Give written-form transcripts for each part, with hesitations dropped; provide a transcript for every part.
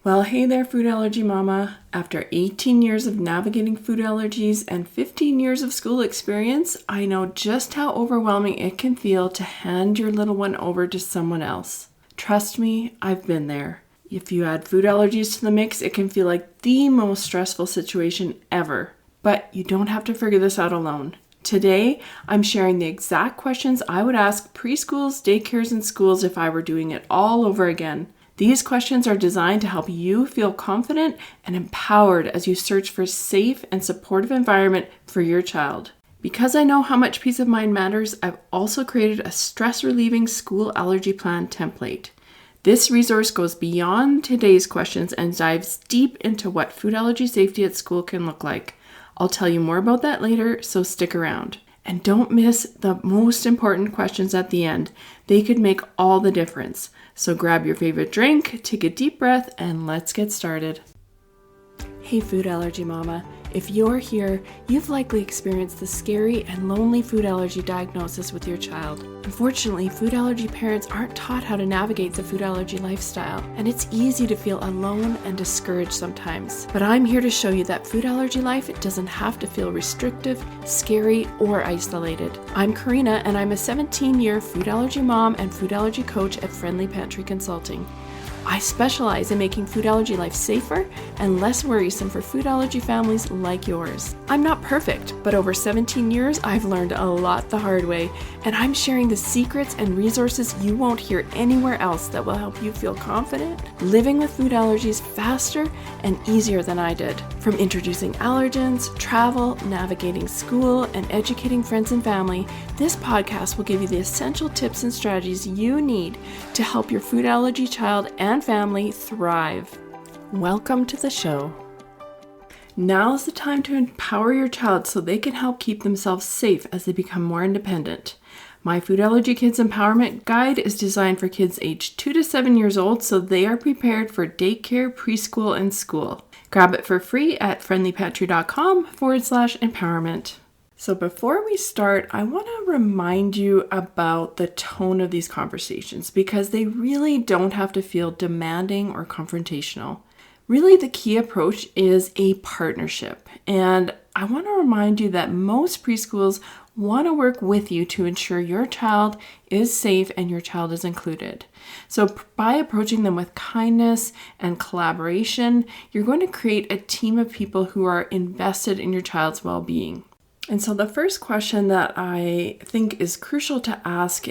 Well, hey there, food allergy mama. After 18 years of navigating food allergies and 15 years of school experience, I know just how overwhelming it can feel to hand your little one over to someone else. Trust me, I've been there. If you add food allergies to the mix, it can feel like the most stressful situation ever. But you don't have to figure this out alone. Today, I'm sharing the exact questions I would ask preschools, daycares, and schools if I were doing it all over again. These questions are designed to help you feel confident and empowered as you search for a safe and supportive environment for your child. Because I know how much peace of mind matters, I've also created a stress-relieving School Allergy Plan Template. This resource goes beyond today's questions and dives deep into what food allergy safety at school can look like. I'll tell you more about that later, so stick around. And don't miss the most important questions at the end. They could make all the difference. So grab your favorite drink, take a deep breath, and let's get started. Hey food allergy mama, if you're here, you've likely experienced the scary and lonely food allergy diagnosis with your child. Unfortunately, food allergy parents aren't taught how to navigate the food allergy lifestyle, and it's easy to feel alone and discouraged sometimes. But I'm here to show you that food allergy life doesn't have to feel restrictive, scary, or isolated. I'm Karina, and I'm a 17-year food allergy mom and food allergy coach at Friendly Pantry Consulting. I specialize in making food allergy life safer and less worrisome for food allergy families like yours. I'm not perfect, but over 17 years, I've learned a lot the hard way, and I'm sharing the secrets and resources you won't hear anywhere else that will help you feel confident living with food allergies faster and easier than I did. From introducing allergens, travel, navigating school, and educating friends and family, this podcast will give you the essential tips and strategies you need to help your food allergy child and family thrive. Welcome to the show. Now's the time to empower your child so they can help keep themselves safe as they become more independent. My Food Allergy Kids Empowerment Guide is designed for kids aged 2 to 7 years old so they are prepared for daycare, preschool, and school. Grab it for free at friendlypantry.com/empowerment. So before we start, I want to remind you about the tone of these conversations because they really don't have to feel demanding or confrontational. Really, the key approach is a partnership. And I want to remind you that most preschools want to work with you to ensure your child is safe and your child is included. So by approaching them with kindness and collaboration, you're going to create a team of people who are invested in your child's well-being. And so the first question that I think is crucial to ask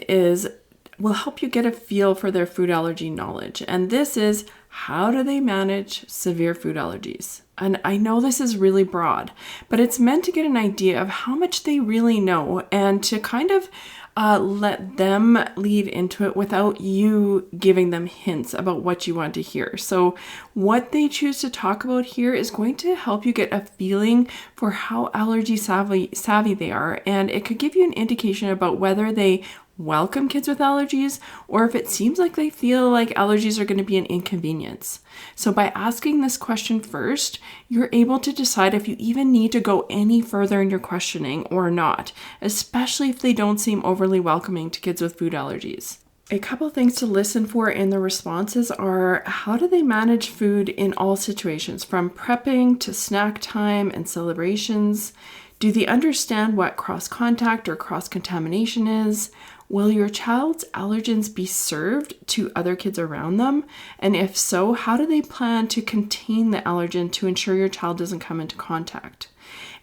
will help you get a feel for their food allergy knowledge. And this is, how do they manage severe food allergies? And I know this is really broad, but it's meant to get an idea of how much they really know and to kind of let them lead into it without you giving them hints about what you want to hear. So what they choose to talk about here is going to help you get a feeling for how allergy savvy they are. And it could give you an indication about whether they welcome kids with allergies or if it seems like they feel like allergies are going to be an inconvenience. So by asking this question first, you're able to decide if you even need to go any further in your questioning or not, especially if they don't seem overly welcoming to kids with food allergies. A couple things to listen for in the responses are, how do they manage food in all situations, from prepping to snack time and celebrations? Do they understand what cross-contact or cross-contamination is? Will your child's allergens be served to other kids around them? And if so, how do they plan to contain the allergen to ensure your child doesn't come into contact?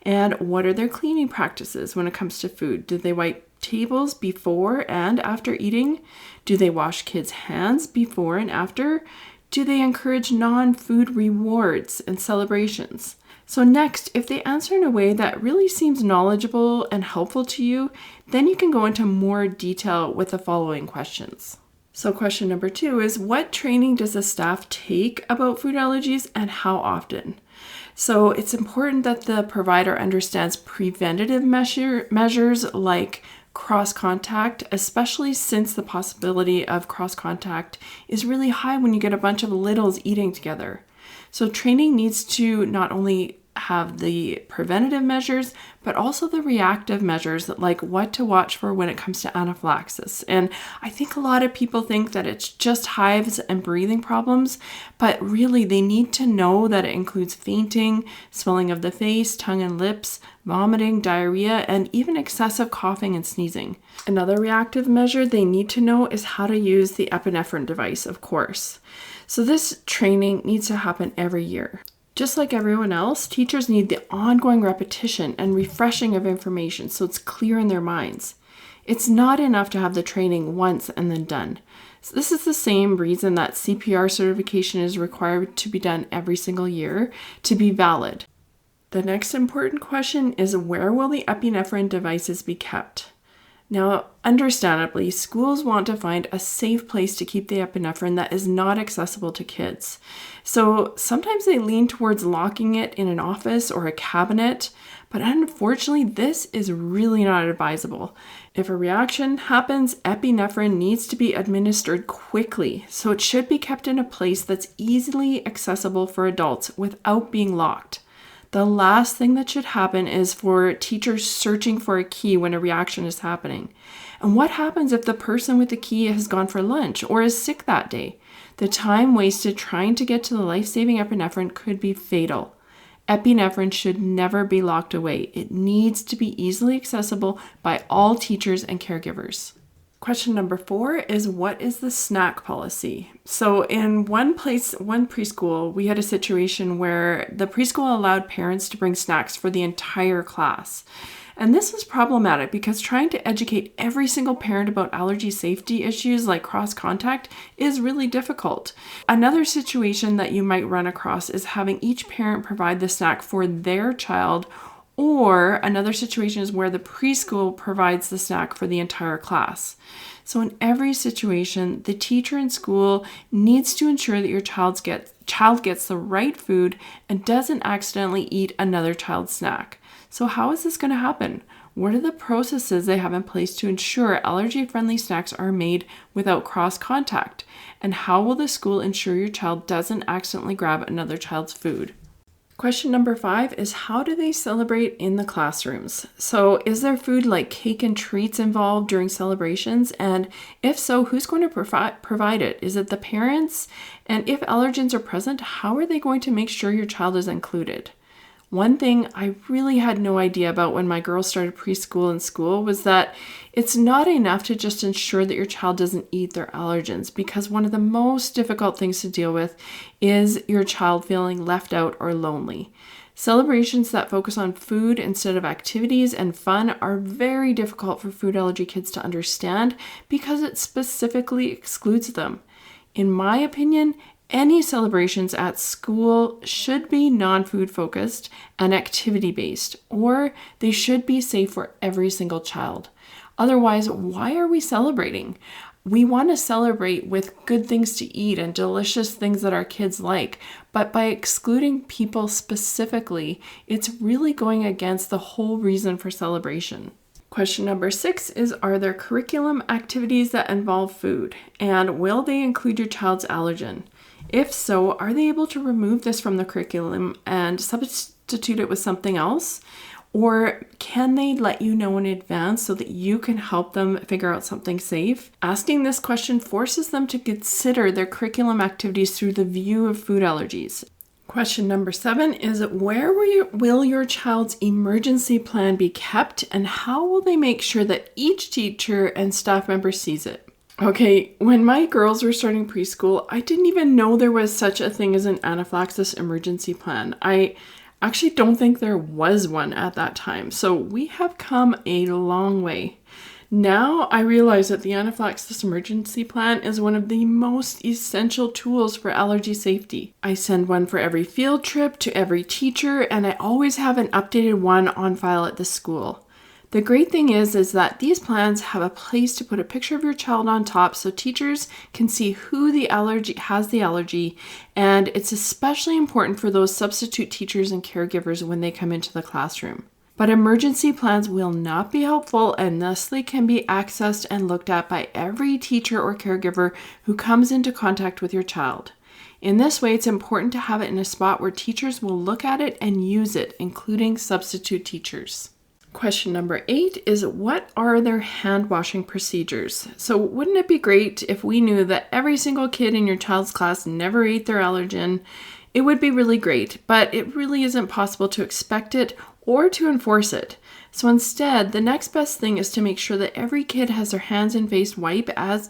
And what are their cleaning practices when it comes to food? Do they wipe tables before and after eating? Do they wash kids' hands before and after? Do they encourage non-food rewards and celebrations? So next, if they answer in a way that really seems knowledgeable and helpful to you, then you can go into more detail with the following questions. So question number 2 is, what training does the staff take about food allergies and how often? So it's important that the provider understands preventative measures like cross-contact, especially since the possibility of cross-contact is really high when you get a bunch of littles eating together. So training needs to not only have the preventative measures, but also the reactive measures, like what to watch for when it comes to anaphylaxis. And I think a lot of people think that it's just hives and breathing problems, but really they need to know that it includes fainting, swelling of the face, tongue and lips, vomiting, diarrhea, and even excessive coughing and sneezing. Another reactive measure they need to know is how to use the epinephrine device, of course. So this training needs to happen every year. Just like everyone else, teachers need the ongoing repetition and refreshing of information so it's clear in their minds. It's not enough to have the training once and then done. So this is the same reason that CPR certification is required to be done every single year to be valid. The next important question is, where will the epinephrine devices be kept? Now, understandably, schools want to find a safe place to keep the epinephrine that is not accessible to kids. So sometimes they lean towards locking it in an office or a cabinet, but unfortunately, this is really not advisable. If a reaction happens, epinephrine needs to be administered quickly, so it should be kept in a place that's easily accessible for adults without being locked. The last thing that should happen is for teachers searching for a key when a reaction is happening. And what happens if the person with the key has gone for lunch or is sick that day? The time wasted trying to get to the life-saving epinephrine could be fatal. Epinephrine should never be locked away. It needs to be easily accessible by all teachers and caregivers. Question number 4 is, what is the snack policy? So in one preschool, we had a situation where the preschool allowed parents to bring snacks for the entire class. And this was problematic because trying to educate every single parent about allergy safety issues like cross-contact is really difficult. Another situation that you might run across is having each parent provide the snack for their child, or another situation is where the preschool provides the snack for the entire class. So in every situation, the teacher in school needs to ensure that your child gets the right food and doesn't accidentally eat another child's snack. So how is this going to happen? What are the processes they have in place to ensure allergy-friendly snacks are made without cross-contact? And how will the school ensure your child doesn't accidentally grab another child's food? Question number 5 is, how do they celebrate in the classrooms? So is there food like cake and treats involved during celebrations? And if so, who's going to provide it? Is it the parents? And if allergens are present, how are they going to make sure your child is included? One thing I really had no idea about when my girls started preschool and school was that it's not enough to just ensure that your child doesn't eat their allergens, because one of the most difficult things to deal with is your child feeling left out or lonely. Celebrations that focus on food instead of activities and fun are very difficult for food allergy kids to understand because it specifically excludes them. In my opinion, any celebrations at school should be non-food focused and activity based, or they should be safe for every single child. Otherwise, why are we celebrating? We want to celebrate with good things to eat and delicious things that our kids like, but by excluding people specifically, it's really going against the whole reason for celebration. Question number 6 is, are there curriculum activities that involve food? And will they include your child's allergen? If so, are they able to remove this from the curriculum and substitute it with something else? Or can they let you know in advance so that you can help them figure out something safe? Asking this question forces them to consider their curriculum activities through the view of food allergies. Question number 7 is, where will your child's emergency plan be kept, and how will they make sure that each teacher and staff member sees it? Okay, when my girls were starting preschool, I didn't even know there was such a thing as an anaphylaxis emergency plan. I actually don't think there was one at that time. So we have come a long way. Now I realize that the anaphylaxis emergency plan is one of the most essential tools for allergy safety. I send one for every field trip to every teacher, and I always have an updated one on file at the school. The great thing is that these plans have a place to put a picture of your child on top so teachers can see who has the allergy, and it's especially important for those substitute teachers and caregivers when they come into the classroom. But emergency plans will not be helpful unless they can be accessed and looked at by every teacher or caregiver who comes into contact with your child. In this way, it's important to have it in a spot where teachers will look at it and use it, including substitute teachers. Question number 8 is, what are their hand washing procedures? So wouldn't it be great if we knew that every single kid in your child's class never ate their allergen? It would be really great, but it really isn't possible to expect it or to enforce it. So instead, the next best thing is to make sure that every kid has their hands and face wiped as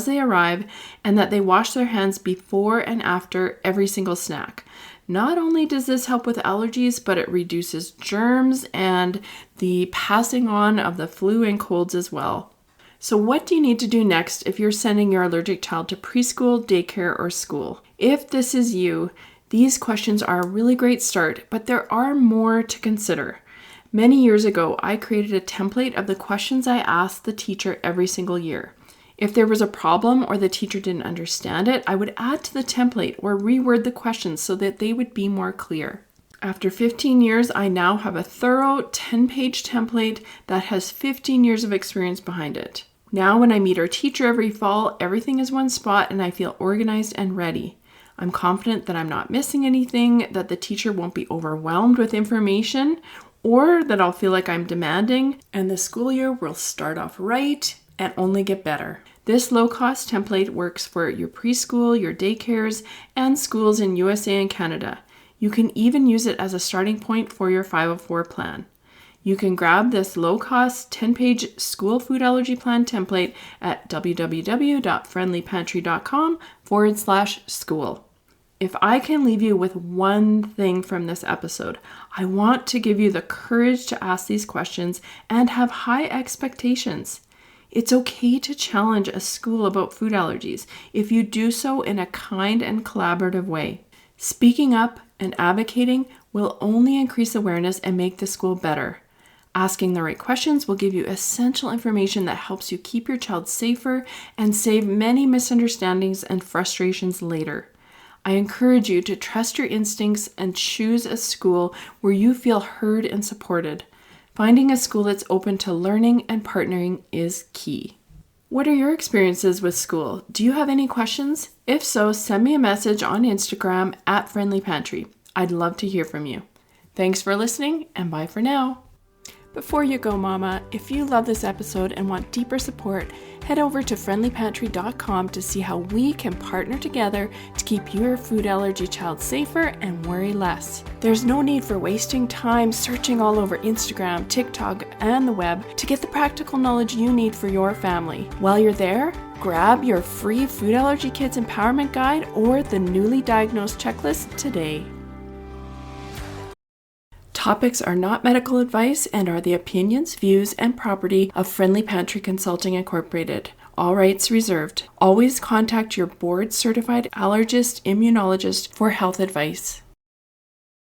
they arrive, and that they wash their hands before and after every single snack. Not only does this help with allergies, but it reduces germs and the passing on of the flu and colds as well. So what do you need to do next if you're sending your allergic child to preschool, daycare, or school? If this is you, these questions are a really great start, but there are more to consider. Many years ago, I created a template of the questions I asked the teacher every single year. If there was a problem or the teacher didn't understand it, I would add to the template or reword the questions so that they would be more clear. After 15 years, I now have a thorough 10-page template that has 15 years of experience behind it. Now, when I meet our teacher every fall, everything is one spot and I feel organized and ready. I'm confident that I'm not missing anything, that the teacher won't be overwhelmed with information, or that I'll feel like I'm demanding, and the school year will start off right and only get better. This low-cost template works for your preschool, your daycares, and schools in USA and Canada. You can even use it as a starting point for your 504 plan. You can grab this low-cost 10-page school food allergy plan template at www.friendlypantry.com/school. If I can leave you with one thing from this episode, I want to give you the courage to ask these questions and have high expectations. It's okay to challenge a school about food allergies if you do so in a kind and collaborative way. Speaking up and advocating will only increase awareness and make the school better. Asking the right questions will give you essential information that helps you keep your child safer and save many misunderstandings and frustrations later. I encourage you to trust your instincts and choose a school where you feel heard and supported. Finding a school that's open to learning and partnering is key. What are your experiences with school? Do you have any questions? If so, send me a message on Instagram at Friendly Pantry. I'd love to hear from you. Thanks for listening, and bye for now. Before you go, Mama, if you love this episode and want deeper support, head over to friendlypantry.com to see how we can partner together to keep your food allergy child safer and worry less. There's no need for wasting time searching all over Instagram, TikTok, and the web to get the practical knowledge you need for your family. While you're there, grab your free Food Allergy Kids Empowerment Guide or the newly diagnosed checklist today. Topics are not medical advice and are the opinions, views, and property of Friendly Pantry Consulting Incorporated. All rights reserved. Always contact your board-certified allergist, immunologist for health advice.